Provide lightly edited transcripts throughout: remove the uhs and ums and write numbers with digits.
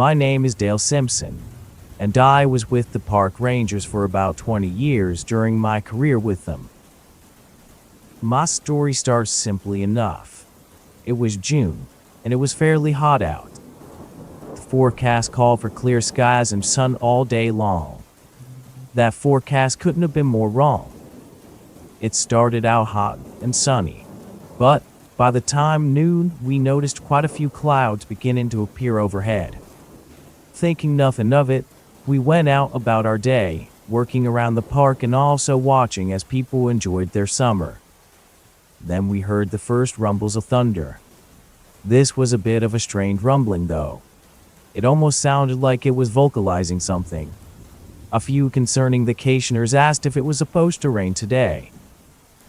My name is Dale Simpson, and I was with the park rangers for about 20 years during my career with them. My story starts simply enough. It was June, and it was fairly hot out. The forecast called for clear skies and sun all day long. That forecast couldn't have been more wrong. It started out hot and sunny, but by the time noon, we noticed quite a few clouds beginning to appear overhead. Thinking nothing of it, we went out about our day, working around the park and also watching as people enjoyed their summer. Then we heard the first rumbles of thunder. This was a bit of a strange rumbling, though. It almost sounded like it was vocalizing something. A few concerning vacationers asked if it was supposed to rain today.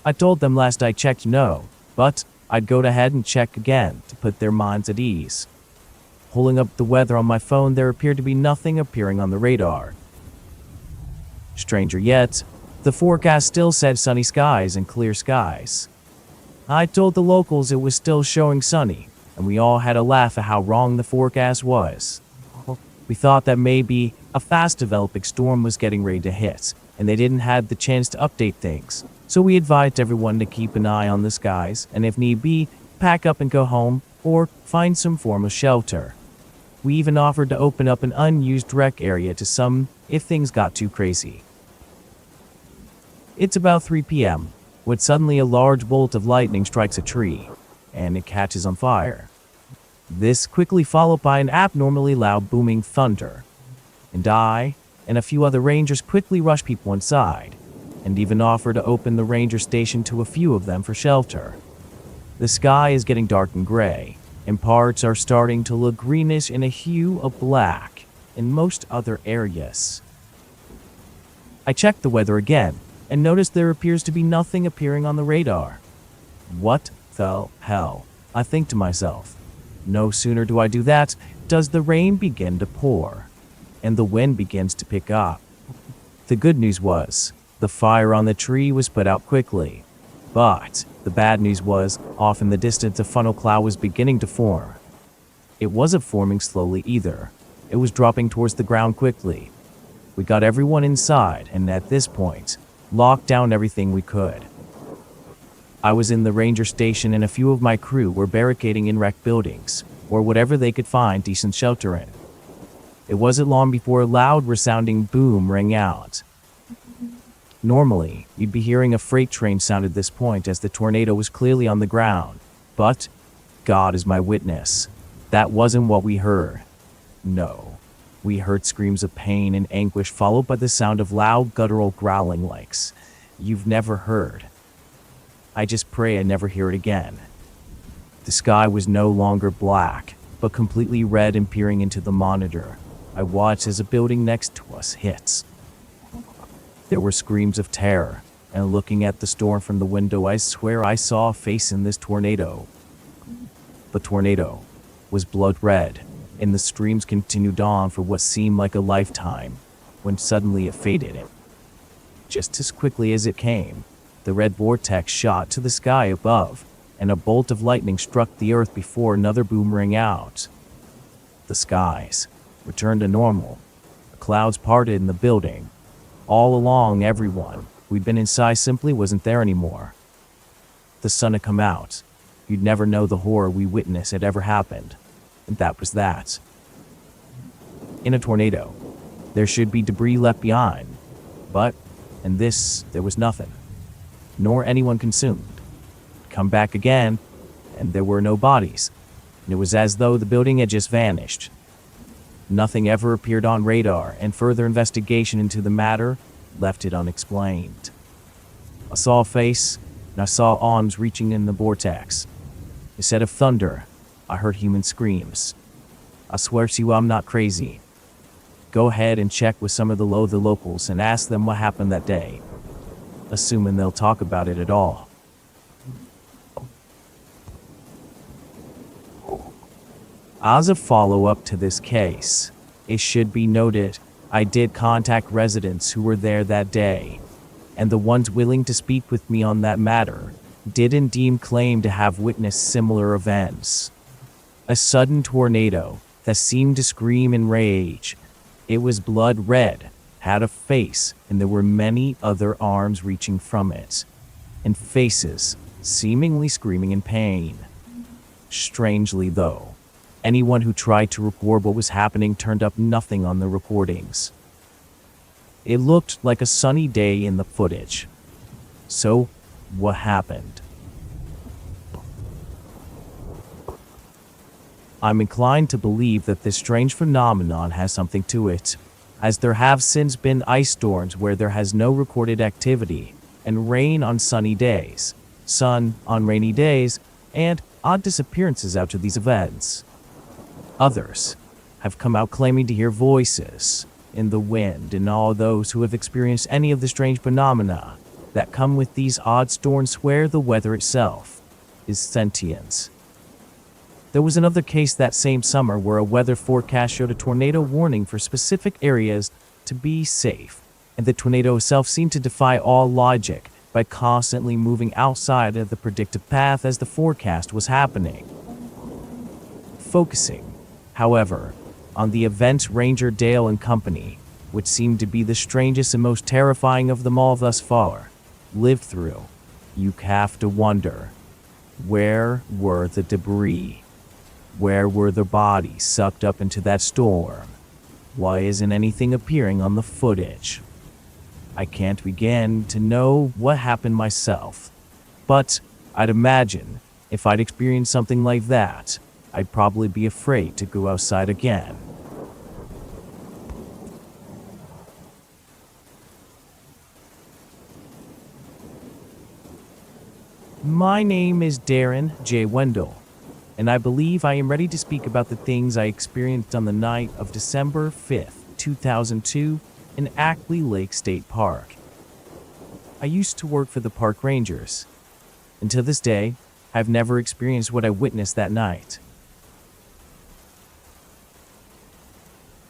I told them last I checked no, but I'd go ahead and check again to put their minds at ease. Pulling up the weather on my phone, there appeared to be nothing appearing on the radar. Stranger yet, the forecast still said sunny skies and clear skies. I told the locals it was still showing sunny, and we all had a laugh at how wrong the forecast was. We thought that maybe a fast developing storm was getting ready to hit, and they didn't have the chance to update things. So we advised everyone to keep an eye on the skies, and if need be, pack up and go home, or find some form of shelter. We even offered to open up an unused rec area to some if things got too crazy. It's about 3 p.m. when suddenly a large bolt of lightning strikes a tree, and it catches on fire. This quickly followed by an abnormally loud booming thunder, and I and a few other rangers quickly rushed people inside, and even offered to open the ranger station to a few of them for shelter. The sky is getting dark and gray, and parts are starting to look greenish in a hue of black in most other areas. I checked the weather again, and noticed there appears to be nothing appearing on the radar. What the hell? I think to myself. No sooner do I do that, does the rain begin to pour, and the wind begins to pick up. The good news was, the fire on the tree was put out quickly, but the bad news was, off in the distance a funnel cloud was beginning to form. It wasn't forming slowly either. It was dropping towards the ground quickly. We got everyone inside, and at this point, locked down everything we could. I was in the ranger station and a few of my crew were barricading in wrecked buildings, or whatever they could find decent shelter in. It wasn't long before a loud resounding boom rang out. Normally, you'd be hearing a freight train sound at this point as the tornado was clearly on the ground, but God is my witness, that wasn't what we heard. No, we heard screams of pain and anguish followed by the sound of loud guttural growling like you've never heard. I just pray I never hear it again. The sky was no longer black, but completely red and peering into the monitor. I watched as a building next to us hit. There were screams of terror, and looking at the storm from the window, I swear I saw a face in this tornado. The tornado was blood red, and the streams continued on for what seemed like a lifetime, when suddenly it faded. Just as quickly as it came, the red vortex shot to the sky above, and a bolt of lightning struck the earth before another boom rang out. The skies returned to normal. The clouds parted in the building. All along, everyone we'd been inside simply wasn't there anymore. The sun had come out. You'd never know the horror we witnessed had ever happened. And that was that. In a tornado, there should be debris left behind. But in this, there was nothing. Nor anyone consumed. Come back again, and there were no bodies. And it was as though the building had just vanished. Nothing ever appeared on radar, and further investigation into the matter left it unexplained. I saw a face, and I saw arms reaching in the vortex. Instead of thunder, I heard human screams. I swear to you I'm not crazy. Go ahead and check with some of the locals and ask them what happened that day, assuming they'll talk about it at all. As a follow-up to this case, it should be noted I did contact residents who were there that day, and the ones willing to speak with me on that matter did indeed claim to have witnessed similar events. A sudden tornado that seemed to scream in rage. It was blood red, had a face, and there were many other arms reaching from it, and faces seemingly screaming in pain. Strangely, though, anyone who tried to record what was happening turned up nothing on the recordings. It looked like a sunny day in the footage. So, what happened? I'm inclined to believe that this strange phenomenon has something to it, as there have since been ice storms where there has no recorded activity, and rain on sunny days, sun on rainy days, and odd disappearances after these events. Others have come out claiming to hear voices in the wind, and all those who have experienced any of the strange phenomena that come with these odd storms swear the weather itself is sentient. There was another case that same summer where a weather forecast showed a tornado warning for specific areas to be safe, and the tornado itself seemed to defy all logic by constantly moving outside of the predicted path as the forecast was happening. Focusing, however, on the events Ranger Dale and company, which seemed to be the strangest and most terrifying of them all thus far, lived through, you have to wonder, where were the debris? Where were the bodies sucked up into that storm? Why isn't anything appearing on the footage? I can't begin to know what happened myself, but I'd imagine if I'd experienced something like that, I'd probably be afraid to go outside again. My name is Darren J. Wendell, and I believe I am ready to speak about the things I experienced on the night of December 5th, 2002 in Ackley Lake State Park. I used to work for the park rangers, and to this day, I've never experienced what I witnessed that night.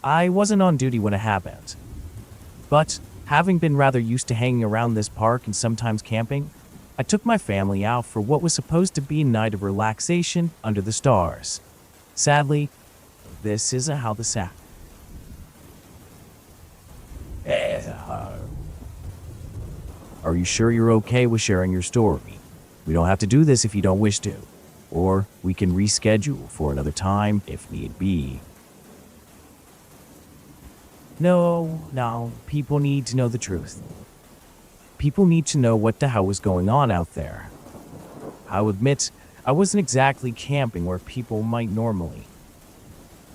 I wasn't on duty when it happened, but having been rather used to hanging around this park and sometimes camping, I took my family out for what was supposed to be a night of relaxation under the stars. Sadly, this isn't how this happened. Are you sure you're okay with sharing your story? We don't have to do this if you don't wish to, or we can reschedule for another time if need be. No, people need to know the truth. People need to know what the hell was going on out there. I'll admit, I wasn't exactly camping where people might normally.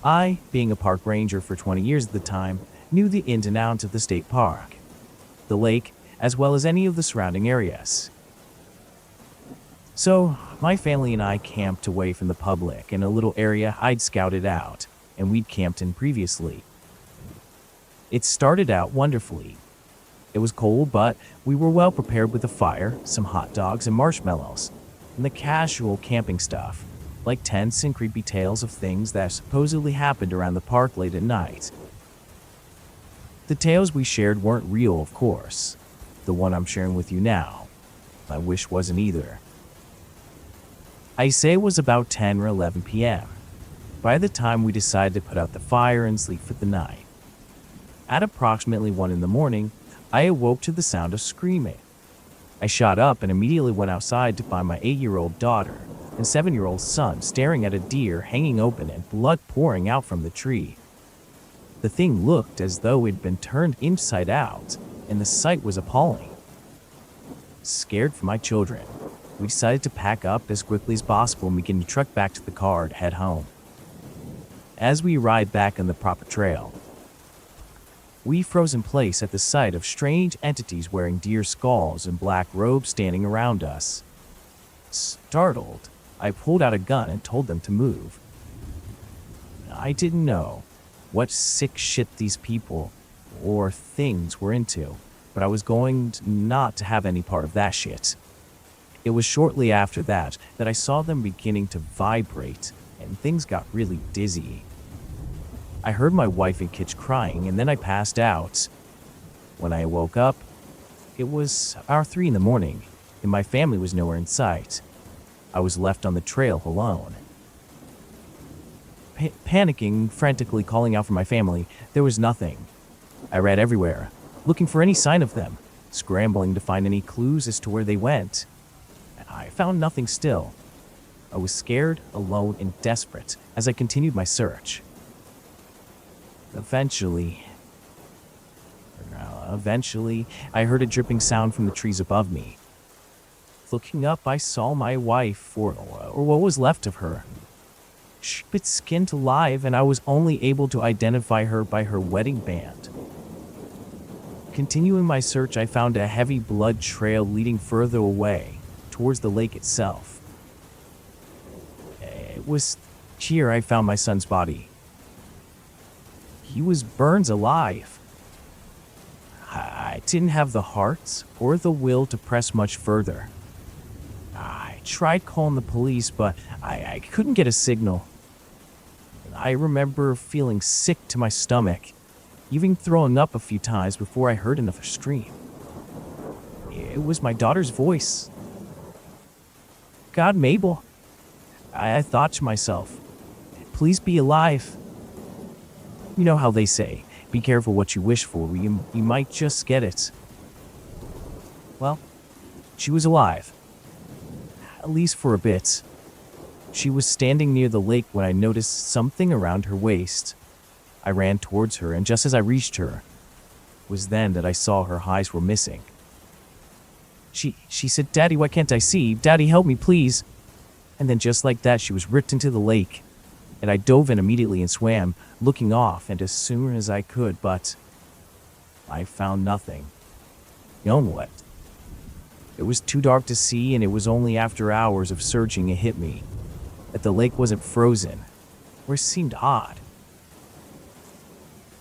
I, being a park ranger for 20 years at the time, knew the ins and outs of the state park, the lake, as well as any of the surrounding areas. So, my family and I camped away from the public in a little area I'd scouted out, and we'd camped in previously. It started out wonderfully. It was cold, but we were well prepared with a fire, some hot dogs and marshmallows, and the casual camping stuff, like tents and creepy tales of things that supposedly happened around the park late at night. The tales we shared weren't real, of course. The one I'm sharing with you now, I wish wasn't either. I say it was about 10 or 11 p.m. by the time we decided to put out the fire and sleep for the night. At approximately 1 in the morning, I awoke to the sound of screaming. I shot up and immediately went outside to find my 8-year-old daughter and 7-year-old son staring at a deer hanging open and blood pouring out from the tree. The thing looked as though it had been turned inside out, and the sight was appalling. Scared for my children, we decided to pack up as quickly as possible and begin to trek back to the car and head home. As we arrived back on the proper trail, we froze in place at the sight of strange entities wearing deer skulls and black robes standing around us. Startled, I pulled out a gun and told them to move. I didn't know what sick shit these people or things were into, but I was going not to have any part of that shit. It was shortly after that I saw them beginning to vibrate, and things got really dizzy. I heard my wife and kids crying, and then I passed out. When I woke up, it was about 3 in the morning, and my family was nowhere in sight. I was left on the trail alone. panicking, frantically calling out for my family. There was nothing. I ran everywhere, looking for any sign of them, scrambling to find any clues as to where they went. I found nothing still. I was scared, alone, and desperate as I continued my search. Eventually, I heard a dripping sound from the trees above me. Looking up, I saw my wife, or what was left of her. She'd been skinned alive, and I was only able to identify her by her wedding band. Continuing my search, I found a heavy blood trail leading further away, towards the lake itself. It was here I found my son's body. He was burned alive. I didn't have the heart or the will to press much further. I tried calling the police, but I couldn't get a signal. I remember feeling sick to my stomach, even throwing up a few times before I heard another scream. It was my daughter's voice. God, Mabel, I thought to myself, please be alive. You know how they say, be careful what you wish for, you might just get it. Well, she was alive. At least for a bit. She was standing near the lake when I noticed something around her waist. I ran towards her, and just as I reached her, it was then that I saw her eyes were missing. She said, "Daddy, why can't I see? Daddy, help me, please." And then just like that, she was ripped into the lake. And I dove in immediately and swam, looking off and as soon as I could, but I found nothing. You know what? It was too dark to see, and it was only after hours of searching it hit me that the lake wasn't frozen, or it seemed odd.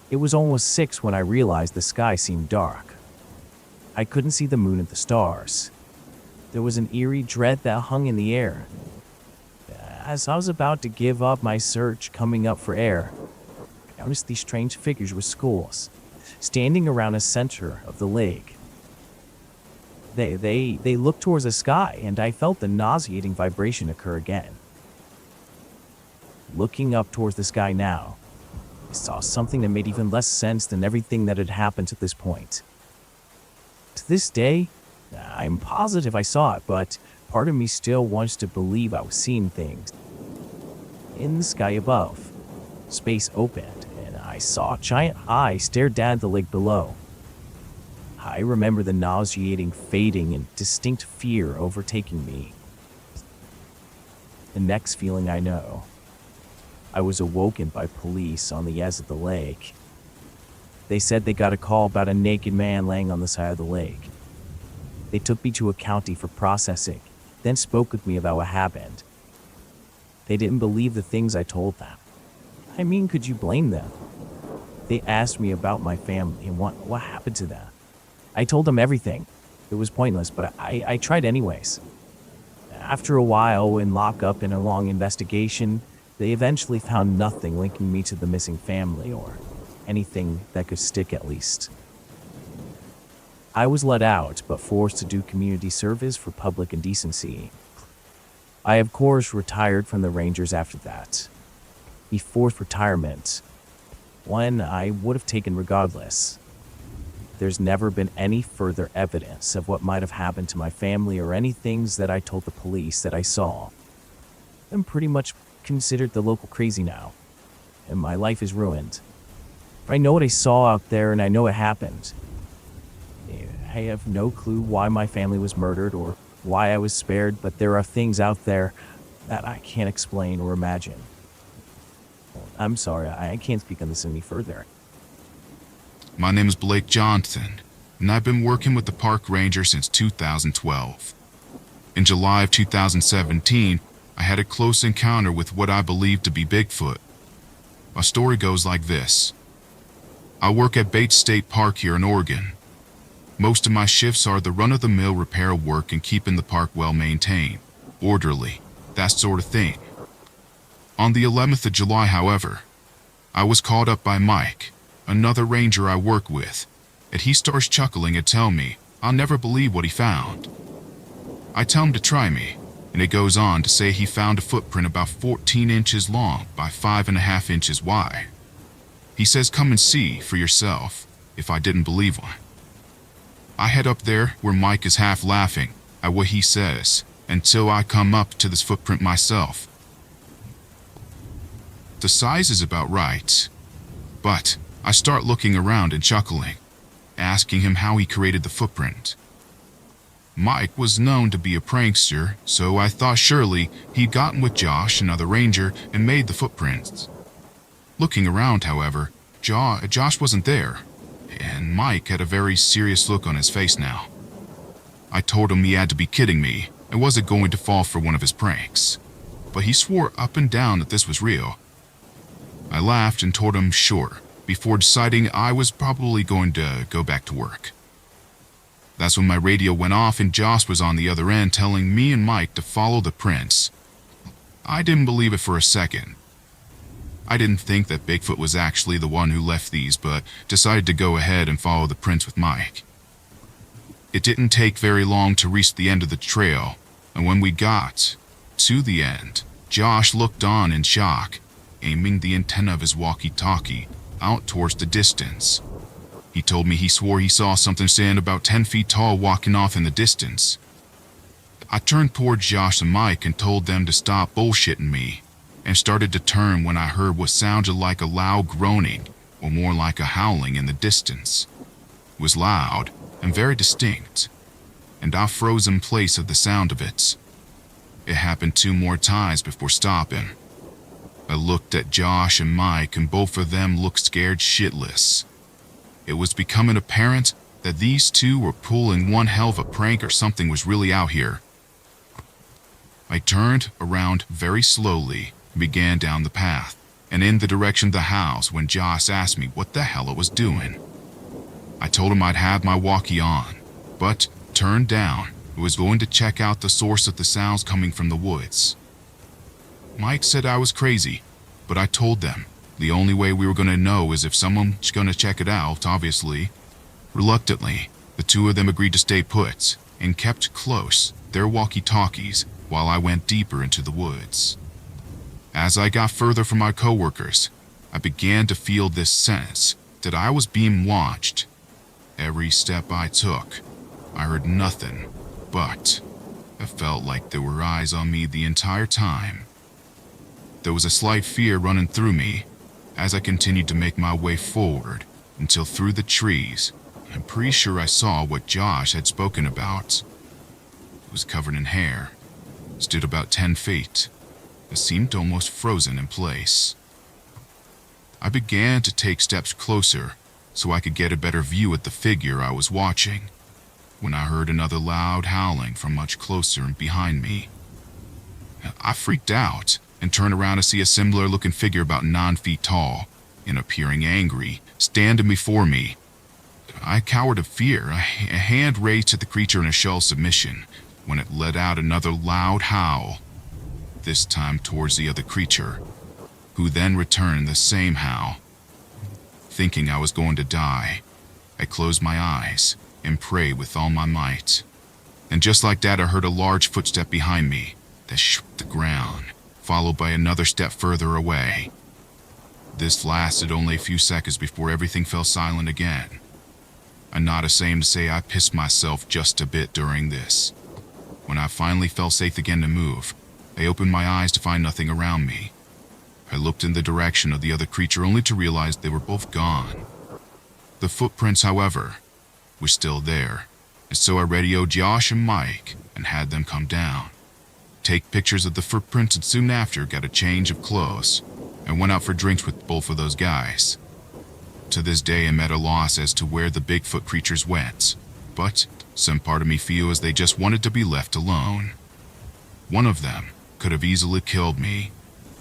It was almost 6 when I realized the sky seemed dark. I couldn't see the moon and the stars. There was an eerie dread that hung in the air. As I was about to give up my search, coming up for air, I noticed these strange figures with skulls, standing around the center of the lake. They looked towards the sky, and I felt the nauseating vibration occur again. Looking up towards the sky now, I saw something that made even less sense than everything that had happened to this point. To this day, I'm positive I saw it, but part of me still wants to believe I was seeing things. In the sky above, space opened, and I saw a giant eye stare down at the lake below. I remember the nauseating, fading, and distinct fear overtaking me. The next feeling I know, I was awoken by police on the edge of the lake. They said they got a call about a naked man laying on the side of the lake. They took me to a county for processing, then spoke with me about what happened. They didn't believe the things I told them. I mean, could you blame them? They asked me about my family and what happened to them. I told them everything. It was pointless, but I tried anyways. After a while in lockup and a long investigation, they eventually found nothing linking me to the missing family or anything that could stick at least. I was let out, but forced to do community service for public indecency. I, of course, retired from the Rangers after that. The fourth retirement, one I would have taken regardless. There's never been any further evidence of what might have happened to my family or any things that I told the police that I saw. I'm pretty much considered the local crazy now, and my life is ruined. I know what I saw out there, and I know it happened. I have no clue why my family was murdered or why I was spared, but there are things out there that I can't explain or imagine. I'm sorry, I can't speak on this any further. My name is Blake Johnson, and I've been working with the park ranger since 2012. In July of 2017, I had a close encounter with what I believe to be Bigfoot. My story goes like this. I work at Bates State Park here in Oregon. Most of my shifts are the run-of-the-mill repair work and keeping the park well-maintained, orderly, that sort of thing. On the 11th of July, however, I was called up by Mike, another ranger I work with, and he starts chuckling and telling me I'll never believe what he found. I tell him to try me, and it goes on to say he found a footprint about 14 inches long by 5.5 inches wide. He says come and see for yourself if I didn't believe one. I head up there where Mike is half laughing at what he says until I come up to this footprint myself. The size is about right, but I start looking around and chuckling, asking him how he created the footprint. Mike was known to be a prankster, so I thought surely he'd gotten with Josh, another ranger, and made the footprints. Looking around, however, Josh wasn't there, and Mike had a very serious look on his face now. I told him he had to be kidding me and wasn't going to fall for one of his pranks, but he swore up and down that this was real. I laughed and told him sure, before deciding I was probably going to go back to work. That's when my radio went off and Josh was on the other end telling me and Mike to follow the prints. I didn't believe it for a second. I didn't think that Bigfoot was actually the one who left these, but decided to go ahead and follow the prints with Mike. It didn't take very long to reach the end of the trail, and when we got to the end, Josh looked on in shock, aiming the antenna of his walkie-talkie out towards the distance. He told me he swore he saw something stand about 10 feet tall walking off in the distance. I turned towards Josh and Mike and told them to stop bullshitting me, and started to turn when I heard what sounded like a loud groaning, or more like a howling in the distance. It was loud and very distinct, and I froze in place of the sound of it. It happened 2 more times before stopping. I looked at Josh and Mike, and both of them looked scared shitless. It was becoming apparent that these two were pulling one hell of a prank or something was really out here. I turned around very slowly and began down the path and in the direction of the house when Josh asked me what the hell I was doing. I told him I'd had my walkie on, but turned down and was going to check out the source of the sounds coming from the woods. Mike said I was crazy, but I told them the only way we were going to know is if someone's going to check it out, obviously. Reluctantly, the two of them agreed to stay put and kept close their walkie-talkies while I went deeper into the woods. As I got further from my coworkers, I began to feel this sense that I was being watched. Every step I took, I heard nothing, but I felt like there were eyes on me the entire time. There was a slight fear running through me as I continued to make my way forward until through the trees, I'm pretty sure I saw what Josh had spoken about. It was covered in hair, stood about 10 feet. It seemed almost frozen in place. I began to take steps closer so I could get a better view at the figure I was watching, when I heard another loud howling from much closer and behind me. I freaked out and turned around to see a similar looking figure about 9 feet tall and appearing angry, standing before me. I cowered of fear, a hand raised to the creature in a shell submission, when it let out another loud howl, this time towards the other creature, who then returned the same howl. Thinking I was going to die, I closed my eyes and prayed with all my might. And just like that, I heard a large footstep behind me that shook the ground, followed by another step further away. This lasted only a few seconds before everything fell silent again. I'm not ashamed to say I pissed myself just a bit during this. When I finally felt safe again to move, I opened my eyes to find nothing around me. I looked in the direction of the other creature only to realize they were both gone. The footprints, however, were still there, and so I radioed Josh and Mike and had them come down, take pictures of the footprints, and soon after got a change of clothes and went out for drinks with both of those guys. To this day I'm at a loss as to where the Bigfoot creatures went, but some part of me feels they just wanted to be left alone. One of them could have easily killed me,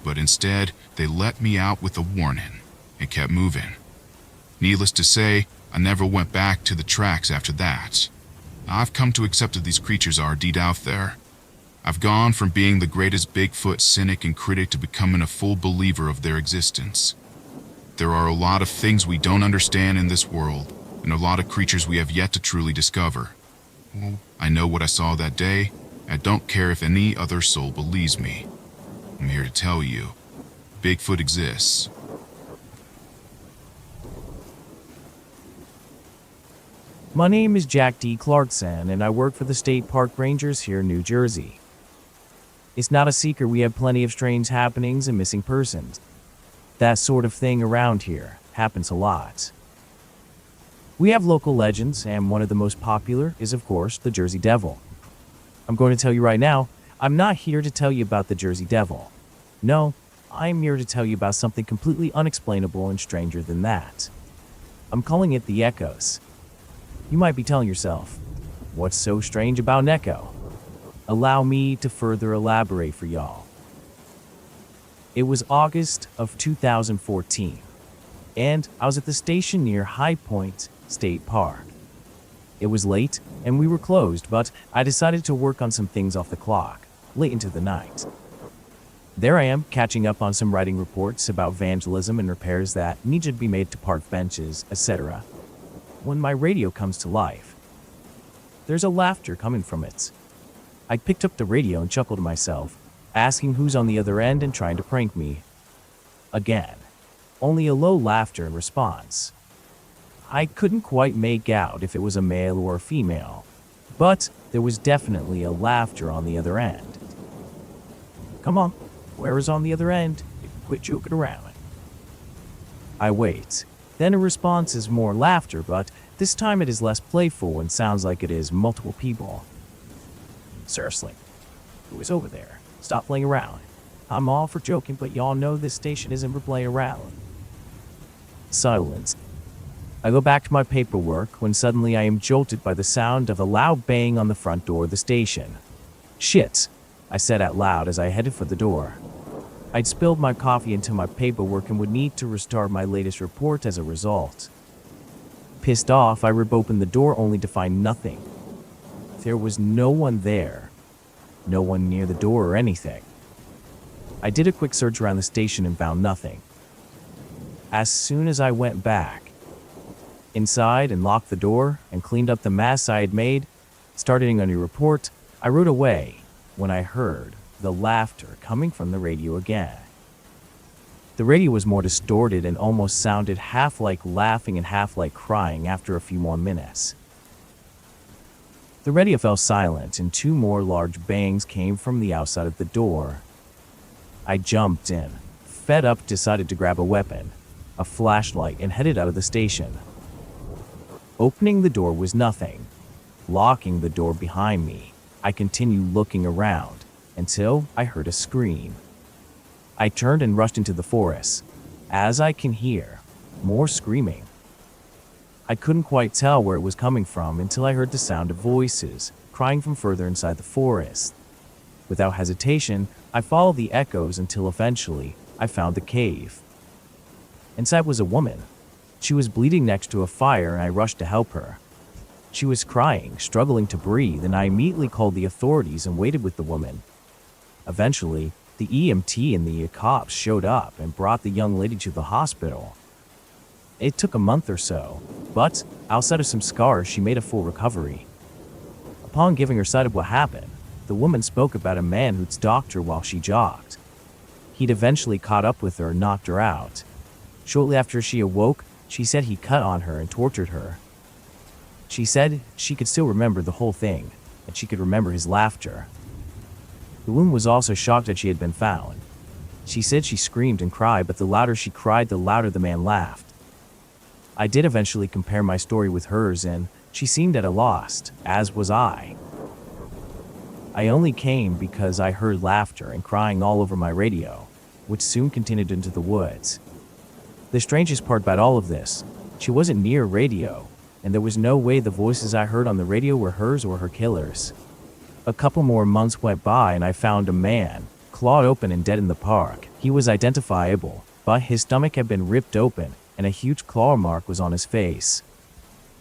but instead they let me out with a warning and kept moving. Needless to say, I never went back to the tracks after that. I've come to accept that these creatures are indeed out there. I've gone from being the greatest Bigfoot cynic and critic to becoming a full believer of their existence. There are a lot of things we don't understand in this world, and a lot of creatures we have yet to truly discover. Well, I know what I saw that day I don't care if any other soul believes me. I'm here to tell you, Bigfoot exists. My name is Jack D. Clarkson, and I work for the State Park Rangers here in New Jersey. It's not a secret we have plenty of strange happenings and missing persons. That sort of thing around here happens a lot. We have local legends, and one of the most popular is, of course, the Jersey Devil. I'm going to tell you right now, I'm not here to tell you about the Jersey Devil. No, I'm here to tell you about something completely unexplainable and stranger than that. I'm calling it the Echoes. You might be telling yourself, what's so strange about an echo? Allow me to further elaborate for y'all. It was August of 2014, and I was at the station near High Point State Park. It was late, and we were closed, but I decided to work on some things off the clock, late into the night. There I am, catching up on some writing reports about vandalism and repairs that needed to be made to park benches, etc., when my radio comes to life. There's a laughter coming from it. I picked up the radio and chuckled to myself, asking who's on the other end and trying to prank me. Again, only a low laughter in response. I couldn't quite make out if it was a male or a female, but there was definitely a laughter on the other end. Come on, where is on the other end? Quit joking around. I wait. Then a response is more laughter, but this time it is less playful and sounds like it is multiple people. Seriously, who is over there? Stop playing around. I'm all for joking, but y'all know this station isn't for playing around. Silence. I go back to my paperwork when suddenly I am jolted by the sound of a loud bang on the front door of the station. Shit, I said out loud as I headed for the door. I'd spilled my coffee into my paperwork and would need to restart my latest report as a result. Pissed off, I rip open the door only to find nothing. There was no one there. No one near the door or anything. I did a quick search around the station and found nothing. As soon as I went back inside and locked the door and cleaned up the mess I had made, starting a new report, I wrote away when I heard the laughter coming from the radio again. The radio was more distorted and almost sounded half like laughing and half like crying after a few more minutes. The radio fell silent and two more large bangs came from the outside of the door. I jumped in, fed up, decided to grab a weapon, a flashlight, and headed out of the station. Opening the door was nothing. Locking the door behind me, I continued looking around until I heard a scream. I turned and rushed into the forest. As I can hear, more screaming. I couldn't quite tell where it was coming from until I heard the sound of voices crying from further inside the forest. Without hesitation, I followed the echoes until eventually I found the cave. Inside was a woman. She was bleeding next to a fire and I rushed to help her. She was crying, struggling to breathe, and I immediately called the authorities and waited with the woman. Eventually, the EMT and the cops showed up and brought the young lady to the hospital. It took a month or so, but outside of some scars, she made a full recovery. Upon giving her side of what happened, the woman spoke about a man who'd stalked her while she jogged. He'd eventually caught up with her and knocked her out. Shortly after she awoke, she said he cut on her and tortured her. She said she could still remember the whole thing, and she could remember his laughter. The woman was also shocked that she had been found. She said she screamed and cried, but the louder she cried, the louder the man laughed. I did eventually compare my story with hers, and she seemed at a loss, as was I. I only came because I heard laughter and crying all over my radio, which soon continued into the woods. The strangest part about all of this, she wasn't near radio, and there was no way the voices I heard on the radio were hers or her killer's. A couple more months went by and I found a man, clawed open and dead in the park. He was identifiable, but his stomach had been ripped open and a huge claw mark was on his face.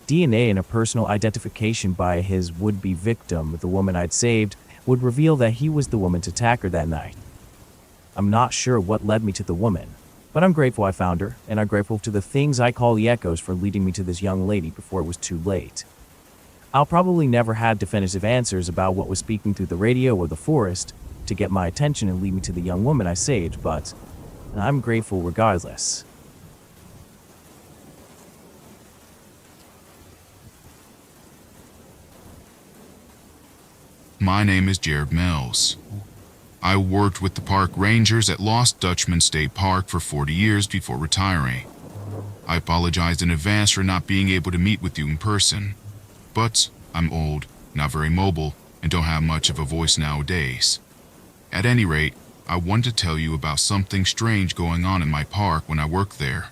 DNA and a personal identification by his would-be victim, the woman I'd saved, would reveal that he was the woman's attacker that night. I'm not sure what led me to the woman, but I'm grateful I found her, and I'm grateful to the things I call the echoes for leading me to this young lady before it was too late. I'll probably never have definitive answers about what was speaking through the radio or the forest to get my attention and lead me to the young woman I saved, but I'm grateful regardless. My name is Jared Mills. I worked with the park rangers at Lost Dutchman State Park for 40 years before retiring. I apologize in advance for not being able to meet with you in person, but I'm old, not very mobile, and don't have much of a voice nowadays. At any rate, I wanted to tell you about something strange going on in my park when I worked there.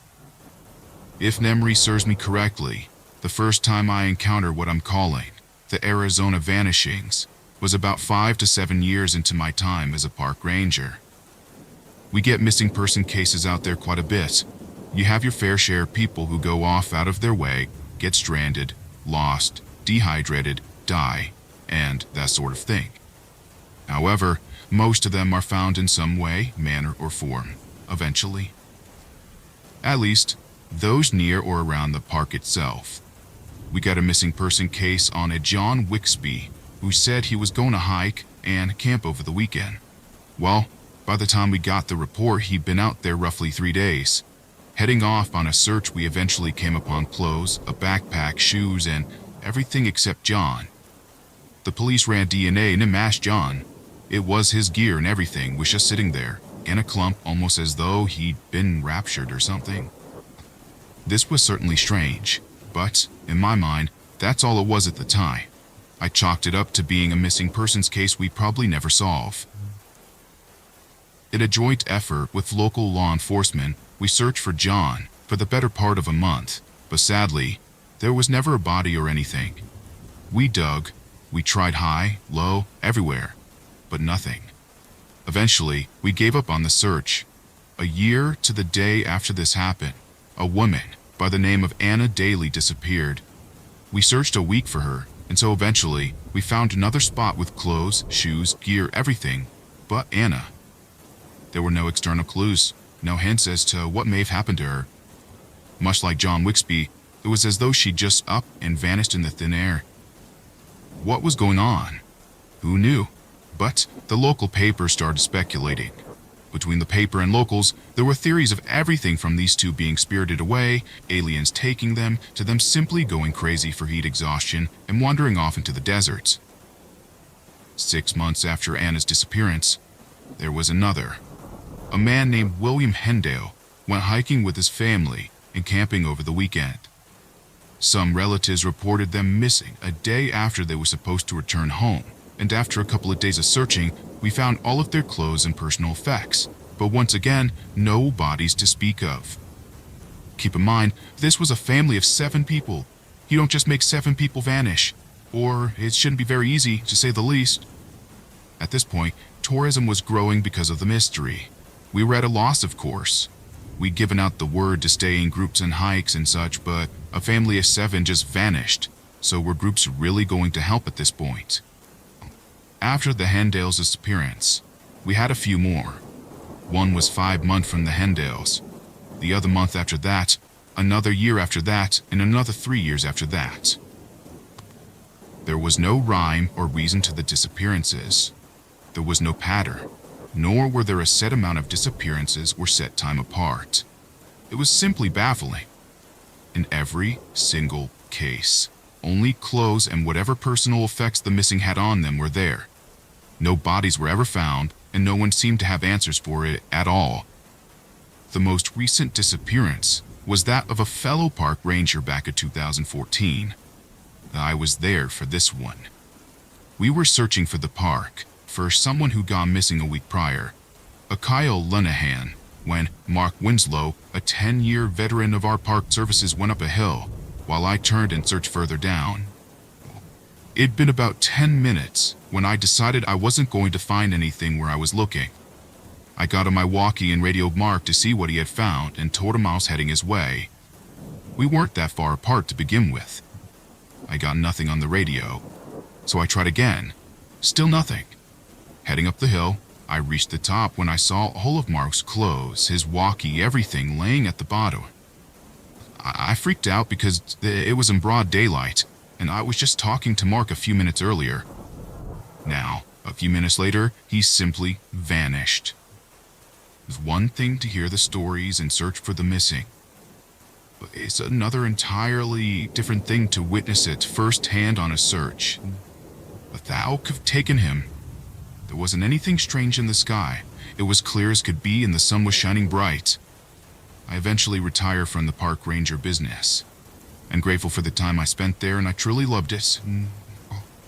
If memory serves me correctly, the first time I encountered what I'm calling the Arizona vanishings was about 5 to 7 years into my time as a park ranger. We get missing person cases out there quite a bit. You have your fair share of people who go off out of their way, get stranded, lost, dehydrated, die, and that sort of thing. However, most of them are found in some way, manner, or form, eventually. At least, those near or around the park itself. We got a missing person case on a John Wixby, who said he was going to hike and camp over the weekend. Well, by the time we got the report, he'd been out there roughly 3 days. Heading off on a search, we eventually came upon clothes, a backpack, shoes, and everything except John. The police ran DNA and it matched John. It was his gear and everything was just sitting there, in a clump, almost as though he'd been raptured or something. This was certainly strange, but, in my mind, that's all it was at the time. I chalked it up to being a missing persons case we probably never solve. In a joint effort with local law enforcement, we searched for John for the better part of a month, but sadly, there was never a body or anything. We dug, we tried high, low, everywhere, but nothing. Eventually, we gave up on the search. A year to the day after this happened, a woman by the name of Anna Daly disappeared. We searched a week for her, and so eventually, we found another spot with clothes, shoes, gear, everything, but Anna. There were no external clues, no hints as to what may have happened to her. Much like John Wixby, it was as though she'd just up and vanished in the thin air. What was going on? Who knew? But the local paper started speculating. Between the paper and locals, there were theories of everything from these two being spirited away, aliens taking them, to them simply going crazy for heat exhaustion and wandering off into the deserts. 6 months after Anna's disappearance, there was another. A man named William Hendale went hiking with his family and camping over the weekend. Some relatives reported them missing a day after they were supposed to return home, and after a couple of days of searching, we found all of their clothes and personal effects, but once again, no bodies to speak of. Keep in mind, this was a family of 7 people. You don't just make 7 people vanish, or it shouldn't be very easy, to say the least. At this point, tourism was growing because of the mystery. We were at a loss, of course. We'd given out the word to stay in groups and hikes and such, but a family of 7 just vanished, so were groups really going to help at this point? After the Hendales' disappearance, we had a few more. One was 5 months from the Hendales, the other month after that, another year after that, and another 3 years after that. There was no rhyme or reason to the disappearances. There was no pattern, nor were there a set amount of disappearances or set time apart. It was simply baffling. In every single case, only clothes and whatever personal effects the missing had on them were there. No bodies were ever found, and no one seemed to have answers for it at all. The most recent disappearance was that of a fellow park ranger back in 2014. I was there for this one. We were searching for the park for someone who'd gone missing a week prior, a Kyle Linehan, when Mark Winslow, a 10-year veteran of our park services, went up a hill, while I turned and searched further down. It'd been about 10 minutes when I decided I wasn't going to find anything where I was looking. I got on my walkie and radioed Mark to see what he had found and told him I was heading his way. We weren't that far apart to begin with. I got nothing on the radio, so I tried again. Still nothing. Heading up the hill, I reached the top when I saw all of Mark's clothes, his walkie, everything laying at the bottom. I freaked out because it was in broad daylight, and I was just talking to Mark a few minutes earlier. Now, a few minutes later, he simply vanished. It's one thing to hear the stories and search for the missing, but it's another entirely different thing to witness it firsthand on a search. But the owl could have taken him. There wasn't anything strange in the sky. It was clear as could be and the sun was shining bright. I eventually retired from the park ranger business. I'm grateful for the time I spent there, and I truly loved it.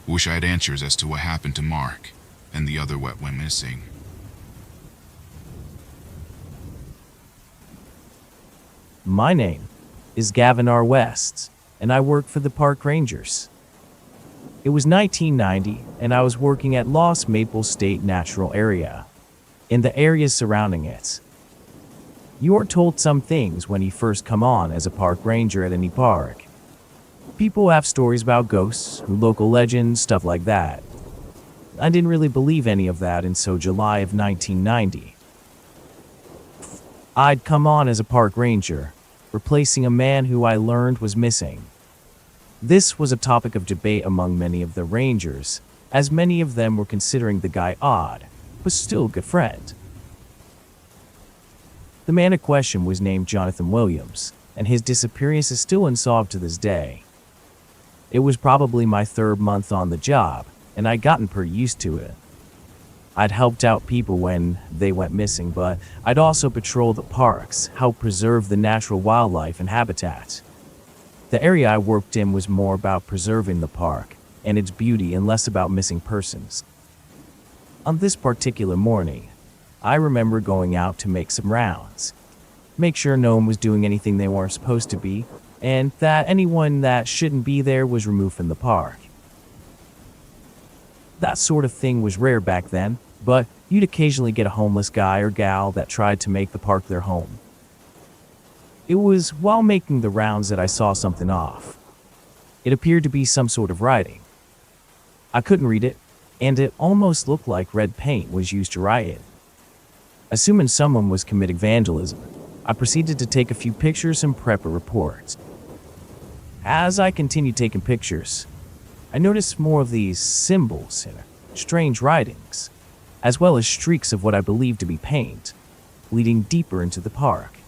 Wish I had answers as to what happened to Mark and the other what went missing. My name is Gavin R. West, and I work for the park rangers. It was 1990, and I was working at Lost Maple State Natural Area, in the areas surrounding it. You are told some things when you first come on as a park ranger at any park. People have stories about ghosts, local legends, stuff like that. I didn't really believe any of that until July of 1990. I'd come on as a park ranger, replacing a man who I learned was missing. This was a topic of debate among many of the rangers, as many of them were considering the guy odd, but still a good friend. The man in question was named Jonathan Williams, and his disappearance is still unsolved to this day. It was probably my third month on the job, and I'd gotten pretty used to it. I'd helped out people when they went missing, but I'd also patrol the parks, help preserve the natural wildlife and habitat. The area I worked in was more about preserving the park and its beauty and less about missing persons. On this particular morning, I remember going out to make some rounds, make sure no one was doing anything they weren't supposed to be, and that anyone that shouldn't be there was removed from the park. That sort of thing was rare back then, but you'd occasionally get a homeless guy or gal that tried to make the park their home. It was while making the rounds that I saw something off. It appeared to be some sort of writing. I couldn't read it, and it almost looked like red paint was used to write it. Assuming someone was committing vandalism, I proceeded to take a few pictures and prep a report. As I continued taking pictures, I noticed more of these symbols and strange writings, as well as streaks of what I believed to be paint, leading deeper into the park.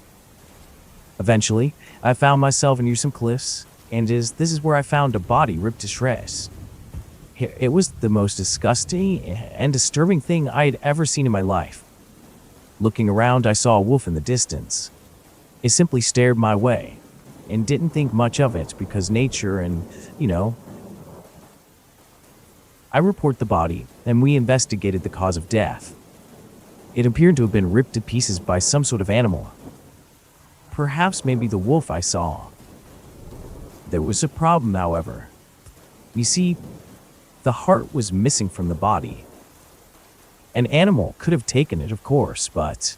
Eventually, I found myself near some cliffs, and this is where I found a body ripped to shreds. It was the most disgusting and disturbing thing I had ever seen in my life. Looking around, I saw a wolf in the distance. It simply stared my way, and didn't think much of it because nature and, I report the body, and we investigated the cause of death. It appeared to have been ripped to pieces by some sort of animal. Perhaps maybe the wolf I saw. There was a problem, however. You see, the heart was missing from the body. An animal could have taken it, of course, but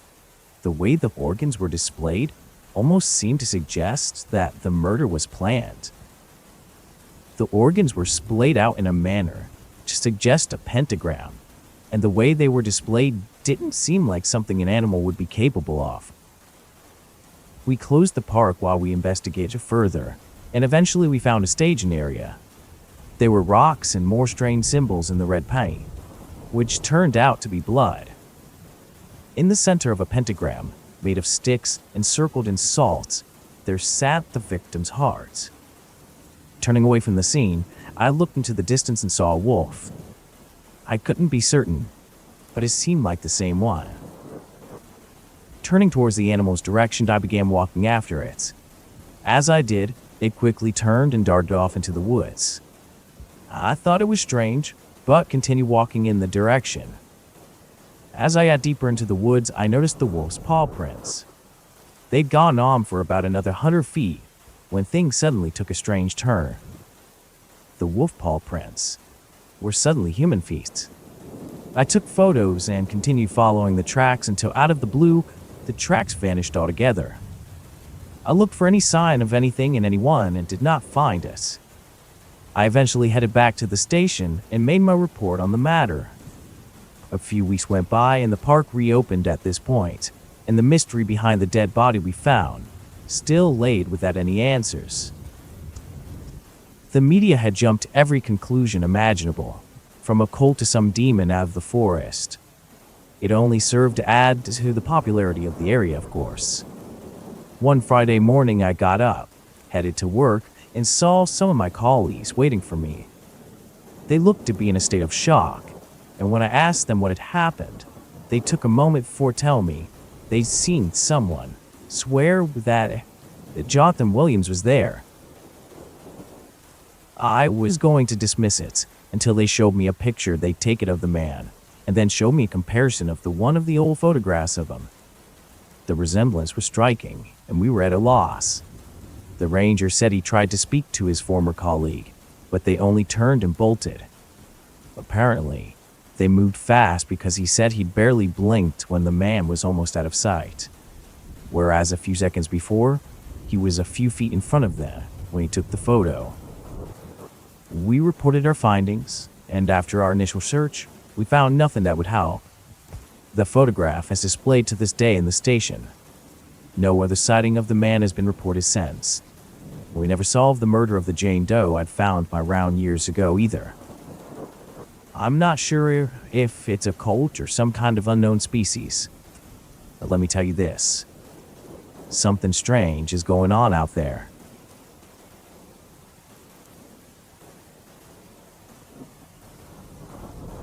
the way the organs were displayed almost seemed to suggest that the murder was planned. The organs were splayed out in a manner to suggest a pentagram, and the way they were displayed didn't seem like something an animal would be capable of. We closed the park while we investigated further, and eventually we found a staging area. There were rocks and more strange symbols in the red paint, which turned out to be blood. In the center of a pentagram, made of sticks and circled in salt, there sat the victim's heart. Turning away from the scene, I looked into the distance and saw a wolf. I couldn't be certain, but it seemed like the same one. Turning towards the animal's direction, I began walking after it. As I did, it quickly turned and darted off into the woods. I thought it was strange, but continued walking in the direction. As I got deeper into the woods, I noticed the wolf's paw prints. They'd gone on for about another 100 feet when things suddenly took a strange turn. The wolf paw prints were suddenly human feet. I took photos and continued following the tracks until out of the blue, the tracks vanished altogether. I looked for any sign of anything and anyone and did not find it. I eventually headed back to the station and made my report on the matter. A few weeks went by and the park reopened at this point, and the mystery behind the dead body we found still laid without any answers. The media had jumped every conclusion imaginable, from a cult to some demon out of the forest. It only served to add to the popularity of the area, of course. One Friday morning, I got up, headed to work, and saw some of my colleagues waiting for me. They looked to be in a state of shock, and when I asked them what had happened, they took a moment before telling me they'd seen someone swear that Jonathan Williams was there. I was going to dismiss it until they showed me a picture they'd taken of the man, and then showed me a comparison of one of the old photographs of him. The resemblance was striking, and we were at a loss. The ranger said he tried to speak to his former colleague, but they only turned and bolted. Apparently, they moved fast because he said he'd barely blinked when the man was almost out of sight, whereas a few seconds before, he was a few feet in front of them when he took the photo. We reported our findings, and after our initial search, we found nothing that would help. The photograph is displayed to this day in the station. No other sighting of the man has been reported since. We never solved the murder of the Jane Doe I'd found my round years ago either. I'm not sure if it's a cult or some kind of unknown species. But let me tell you this. Something strange is going on out there.